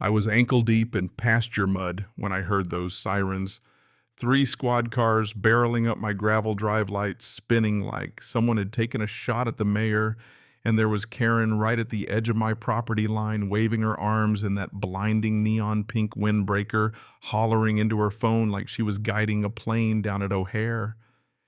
I was ankle-deep in pasture mud when I heard those sirens. 3 squad cars barreling up my gravel drive lights, spinning like someone had taken a shot at the mayor, and there was Karen right at the edge of my property line, waving her arms in that blinding neon pink windbreaker, hollering into her phone like she was guiding a plane down at O'Hare.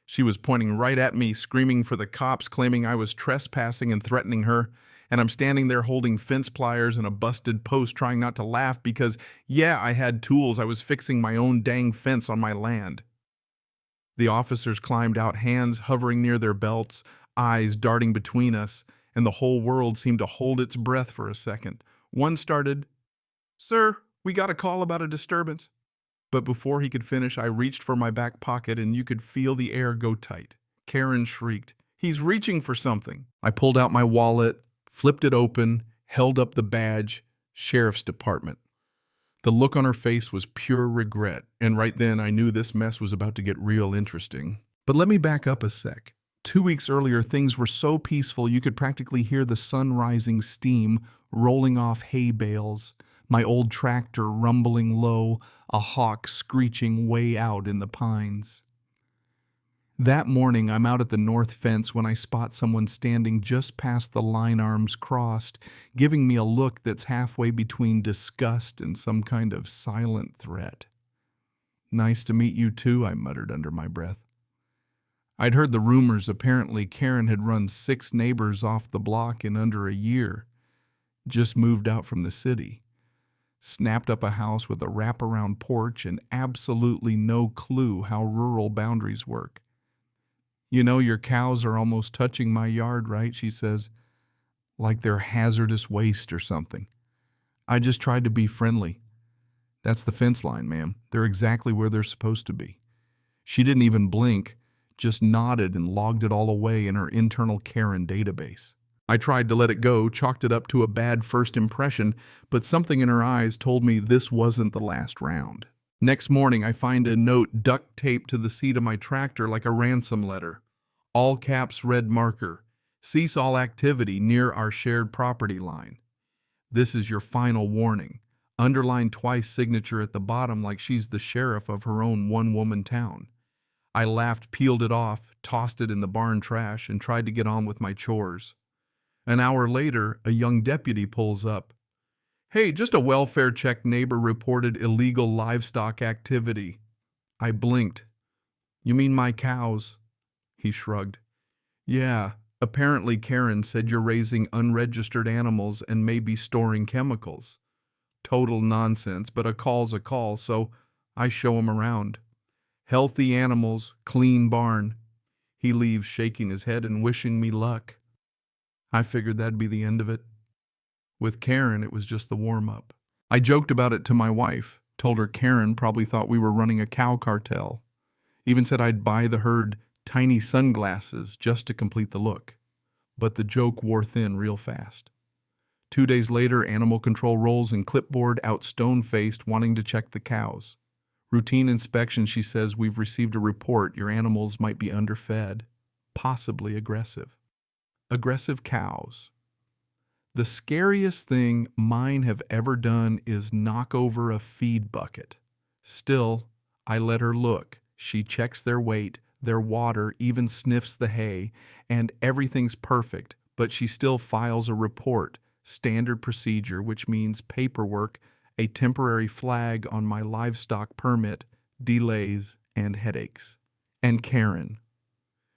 She was pointing right at me, screaming for the cops, claiming I was trespassing and threatening her. And I'm standing there holding fence pliers and a busted post, trying not to laugh because, yeah, I had tools. I was fixing my own dang fence on my land. The officers climbed out, hands hovering near their belts, eyes darting between us, and the whole world seemed to hold its breath for a second. One started, "Sir, we got a call about a disturbance." But before he could finish, I reached for my back pocket and you could feel the air go tight. Karen shrieked, "He's reaching for something." I pulled out my wallet, flipped it open, held up the badge, Sheriff's Department. The look on her face was pure regret, and right then I knew this mess was about to get real interesting. But let me back up a sec. 2 weeks earlier, things were so peaceful you could practically hear the sun-rising steam rolling off hay bales, my old tractor rumbling low, a hawk screeching way out in the pines. That morning, I'm out at the north fence when I spot someone standing just past the line arms crossed, giving me a look that's halfway between disgust and some kind of silent threat. "Nice to meet you too," I muttered under my breath. I'd heard the rumors. Apparently Karen had run 6 neighbors off the block in under a year. Just moved out from the city. Snapped up a house with a wraparound porch and absolutely no clue how rural boundaries work. "You know, your cows are almost touching my yard, right?" she says. "Like they're hazardous waste or something." I just tried to be friendly. "That's the fence line, ma'am. They're exactly where they're supposed to be." She didn't even blink, just nodded and logged it all away in her internal Karen database. I tried to let it go, chalked it up to a bad first impression, but something in her eyes told me this wasn't the last round. Next morning, I find a note duct taped to the seat of my tractor like a ransom letter. All caps red marker. "Cease all activity near our shared property line. This is your final warning." Underlined twice, signature at the bottom like she's the sheriff of her own one-woman town. I laughed, peeled it off, tossed it in the barn trash, and tried to get on with my chores. An hour later, a young deputy pulls up. "Hey, just a welfare check. Neighbor reported illegal livestock activity." I blinked. "You mean my cows?" He shrugged. "Yeah, apparently Karen said you're raising unregistered animals and maybe storing chemicals." Total nonsense, but a call's a call, so I show him around. Healthy animals, clean barn. He leaves shaking his head and wishing me luck. I figured that'd be the end of it. With Karen, it was just the warm-up. I joked about it to my wife, told her Karen probably thought we were running a cow cartel. Even said I'd buy the herd tiny sunglasses just to complete the look. But the joke wore thin real fast. 2 days later, animal control rolls and clipboard out stone-faced wanting to check the cows. Routine inspection, she says, "We've received a report your animals might be underfed, possibly aggressive." Aggressive cows. The scariest thing mine have ever done is knock over a feed bucket. Still, I let her look. She checks their weight, their water, even sniffs the hay, and everything's perfect, but she still files a report, standard procedure, which means paperwork, a temporary flag on my livestock permit, delays, and headaches. And Karen.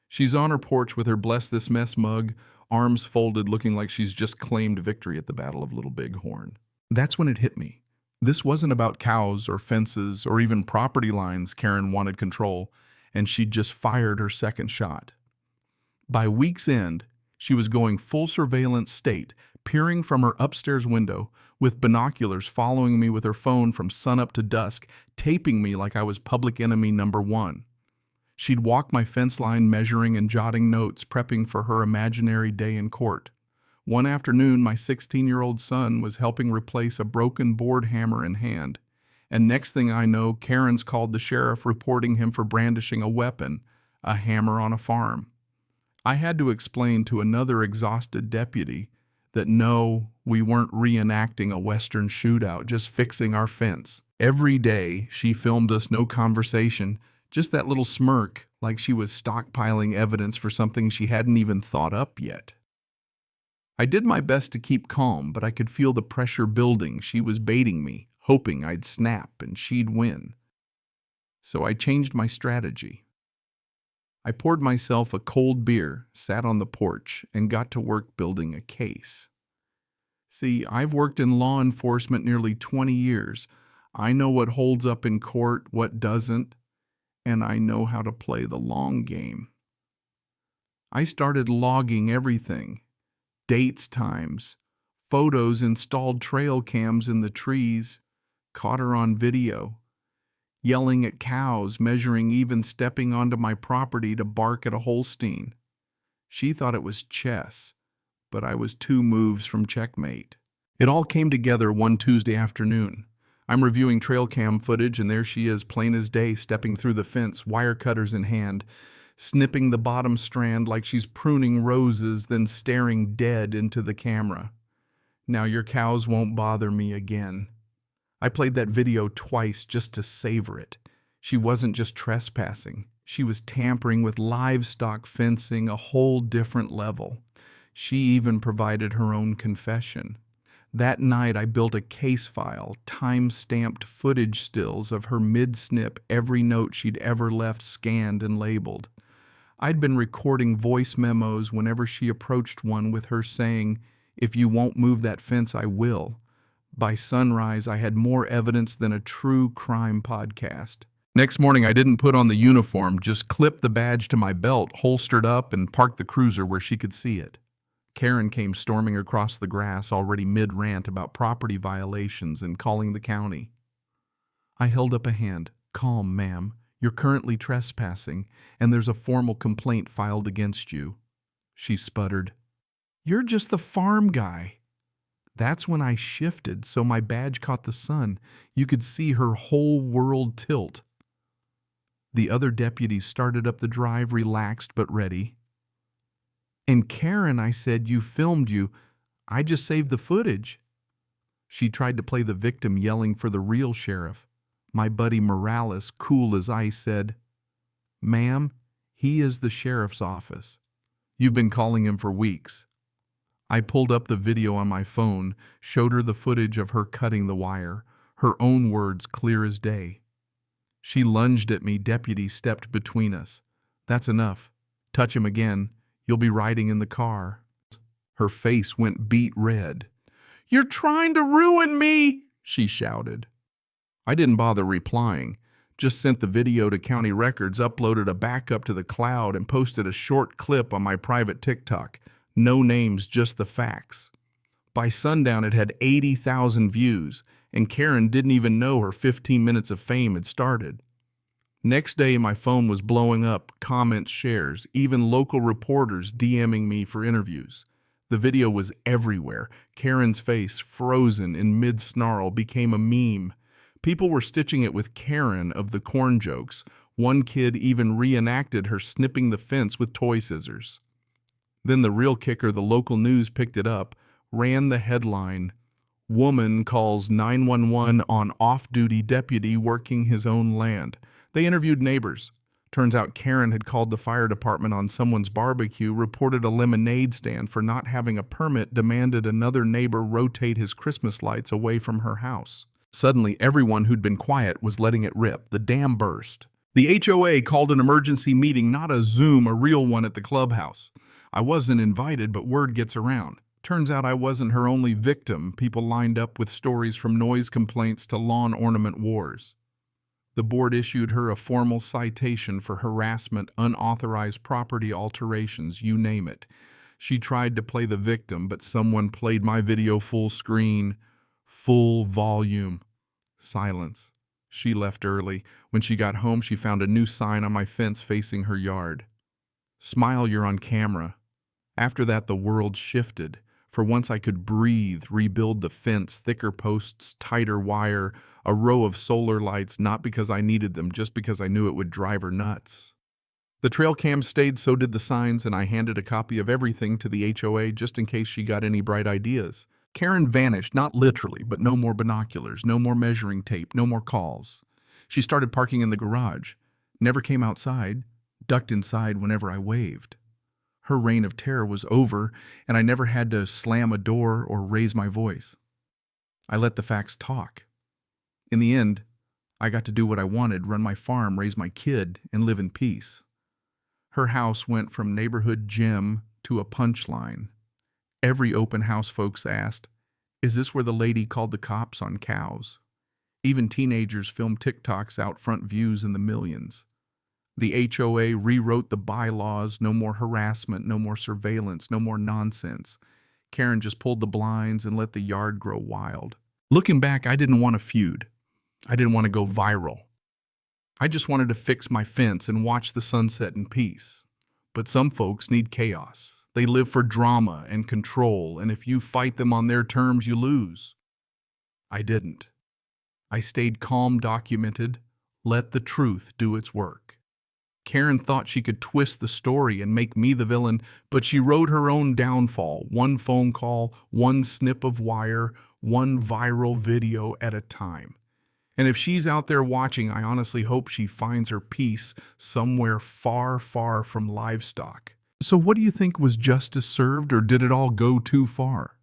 She's on her porch with her Bless This Mess mug, arms folded, looking like she's just claimed victory at the Battle of Little Bighorn. That's when it hit me. This wasn't about cows or fences or even property lines. Karen wanted control, and she'd just fired her second shot. By week's end, she was going full surveillance state, peering from her upstairs window, with binoculars following me with her phone from sunup to dusk, taping me like I was public enemy number 1. She'd walk my fence line, measuring and jotting notes, prepping for her imaginary day in court. One afternoon, my 16-year-old son was helping replace a broken board hammer in hand. And next thing I know, Karen's called the sheriff, reporting him for brandishing a weapon, a hammer on a farm. I had to explain to another exhausted deputy that no, we weren't reenacting a Western shootout, just fixing our fence. Every day, she filmed us, no conversation, just that little smirk, like she was stockpiling evidence for something she hadn't even thought up yet. I did my best to keep calm, but I could feel the pressure building. She was baiting me, hoping I'd snap and she'd win. So I changed my strategy. I poured myself a cold beer, sat on the porch, and got to work building a case. See, I've worked in law enforcement nearly 20 years. I know what holds up in court, what doesn't, and I know how to play the long game. I started logging everything. Dates, times, photos, installed trail cams in the trees, caught her on video, yelling at cows, measuring, even stepping onto my property to bark at a Holstein. She thought it was chess, but I was 2 moves from checkmate. It all came together one Tuesday afternoon. I'm reviewing trail cam footage, and there she is, plain as day, stepping through the fence, wire cutters in hand, snipping the bottom strand like she's pruning roses, then staring dead into the camera. Now your cows won't bother me again. I played that video twice just to savor it. She wasn't just trespassing. She was tampering with livestock fencing, a whole different level. She even provided her own confession. That night I built a case file, time-stamped footage stills of her mid-snip, every note she'd ever left scanned and labeled. I'd been recording voice memos whenever she approached one with her saying, "If you won't move that fence, I will." By sunrise, I had more evidence than a true crime podcast. Next morning, I didn't put on the uniform, just clipped the badge to my belt, holstered up, and parked the cruiser where she could see it. Karen came storming across the grass, already mid-rant about property violations and calling the county. I held up a hand. "Calm, ma'am. You're currently trespassing, and there's a formal complaint filed against you." She sputtered. "You're just the farm guy." That's when I shifted so my badge caught the sun. You could see her whole world tilt. The other deputies started up the drive, relaxed but ready. "And Karen," I said, "you filmed you. I just saved the footage." She tried to play the victim, yelling for the real sheriff. My buddy Morales, cool as ice, said, "Ma'am, he is the sheriff's office. You've been calling him for weeks." I pulled up the video on my phone, showed her the footage of her cutting the wire, her own words clear as day. She lunged at me. Deputies stepped between us. "That's enough. Touch him again. You'll be riding in the car." Her face went beet red. "You're trying to ruin me," she shouted. I didn't bother replying, just sent the video to county records, uploaded a backup to the cloud, and posted a short clip on my private TikTok. No names, just the facts. By sundown, it had 80,000 views, and Karen didn't even know her 15 minutes of fame had started. Next day, my phone was blowing up, comments, shares, even local reporters DMing me for interviews. The video was everywhere. Karen's face, frozen in mid-snarl, became a meme. People were stitching it with Karen of the corn jokes. One kid even reenacted her snipping the fence with toy scissors. Then the real kicker, the local news picked it up, ran the headline, "Woman calls 911 on off-duty deputy working his own land." They interviewed neighbors. Turns out Karen had called the fire department on someone's barbecue, reported a lemonade stand for not having a permit, demanded another neighbor rotate his Christmas lights away from her house. Suddenly, everyone who'd been quiet was letting it rip. The dam burst. The HOA called an emergency meeting, not a Zoom, a real one at the clubhouse. I wasn't invited, but word gets around. Turns out I wasn't her only victim. People lined up with stories from noise complaints to lawn ornament wars. The board issued her a formal citation for harassment, unauthorized property alterations, you name it. She tried to play the victim, but someone played my video full screen, full volume. Silence. She left early. When she got home, she found a new sign on my fence facing her yard. "Smile, you're on camera." After that, the world shifted. For once I could breathe, rebuild the fence, thicker posts, tighter wire, a row of solar lights, not because I needed them, just because I knew it would drive her nuts. The trail cam stayed, so did the signs, and I handed a copy of everything to the HOA just in case she got any bright ideas. Karen vanished, not literally, but no more binoculars, no more measuring tape, no more calls. She started parking in the garage, never came outside, ducked inside whenever I waved. Her reign of terror was over, and I never had to slam a door or raise my voice. I let the facts talk. In the end, I got to do what I wanted, run my farm, raise my kid, and live in peace. Her house went from neighborhood gem to a punchline. Every open house folks asked, "Is this where the lady called the cops on cows?" Even teenagers filmed TikToks, out front views in the millions. The HOA rewrote the bylaws, no more harassment, no more surveillance, no more nonsense. Karen just pulled the blinds and let the yard grow wild. Looking back, I didn't want a feud. I didn't want to go viral. I just wanted to fix my fence and watch the sunset in peace. But some folks need chaos. They live for drama and control, and if you fight them on their terms, you lose. I didn't. I stayed calm, documented, let the truth do its work. Karen thought she could twist the story and make me the villain, but she wrote her own downfall, one phone call, one snip of wire, one viral video at a time. And if she's out there watching, I honestly hope she finds her peace somewhere far, far from livestock. So what do you think, was justice served, or did it all go too far?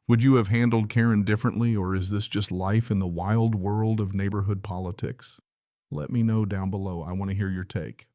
Would you have handled Karen differently, or is this just life in the wild world of neighborhood politics? Let me know down below. I want to hear your take.